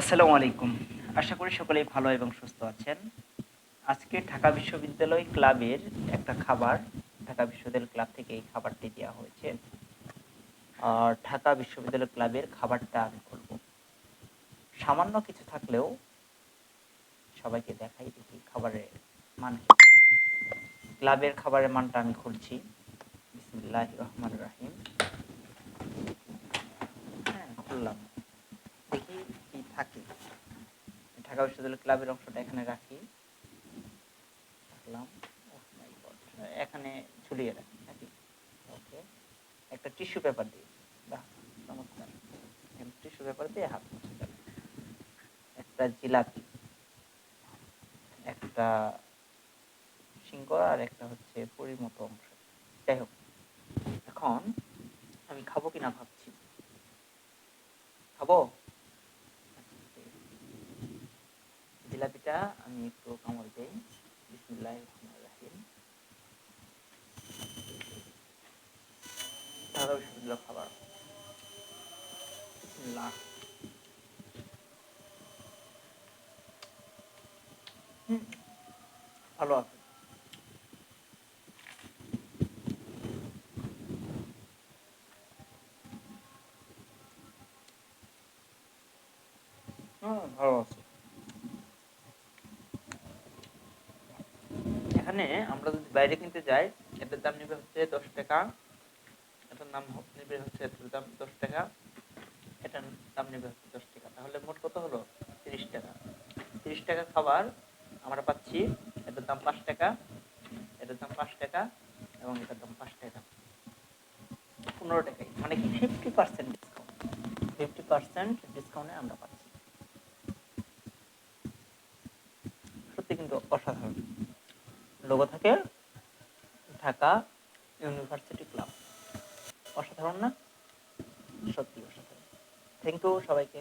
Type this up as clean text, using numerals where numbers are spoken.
আসসালামু আলাইকুম। আশা করি সকলেই ভালো এবং সুস্থ আছেন। আজকে ঢাকা বিশ্ববিদ্যালয় ক্লাবের একটা খাবার, ঢাকা বিশ্ববিদ্যালয় ক্লাব থেকে এই খাবারটি দেওয়া হয়েছে। আর ঢাকা বিশ্ববিদ্যালয় ক্লাবের খাবারটা আমি করব। সামান্য কিছু থাকলেও সবাইকে দেখাই দেখি খাবারের মান কি। ক্লাবের খাবারের মানটা আমি খুলছি। বিসমিল্লাহির রহমানির রহিম। হ্যাঁ, খুললাম। দেখি কি থাকে। ঢাকা বিশ্ববিদ্যালয় ক্লাবের অংশটা এখানে রাখি। রাখলাম। Oh my God! এখানে ঝুলিয়ে রাখি নাকি? ওকে। একটা টিস্যু পেপার দিয়ে, বাহ, চমৎকার। টিস্যু পেপার দিয়ে হাত মুছে গেল। একটা জিলাপি, একটা সিঙ্গারা, আর একটা হচ্ছে পুরীর মতো অংশ। যাই হোক, এখন আমি খাবো কিনা ভাবছি। খাবো। আচ্ছা, ঠিক আছে। জিলাপিটা আমি একটু কামড় দেই। বিসমিল্লাহির রহমানির রহিম। ঢাকা বিশ্ববিদ্যালয় খাবার। বিসমিল্লাহ। হুম, ভালো আছে। ভালো আছে। এখানে আমরা যদি বাইরে কিনতে যাই, এটার দাম নেবে হচ্ছে 10 টাকা। এটার নাম নেবে হচ্ছে, এটার দাম 10 টাকা। এটার দাম নেবে হচ্ছে 10 টাকা। তাহলে মোট কত হলো? 30 টাকা। 30 টাকা খাবার আমরা পাচ্ছি। এটার দাম 5 টাকা, এটার দাম 5 টাকা, এবং এটার দাম 5 টাকা। 15 টাকায়, মানে কি 50% ডিসকাউন্ট। 50% ডিসকাউন্টে আমরা পাচ্ছি। সত্যি কিন্তু অসাধারণ। লোগো থাকে ঢাকা ইউনিভার্সিটি ক্লাব। অসাধারণ না? সত্যি অসাধারণ। থ্যাংক ইউ সবাইকে।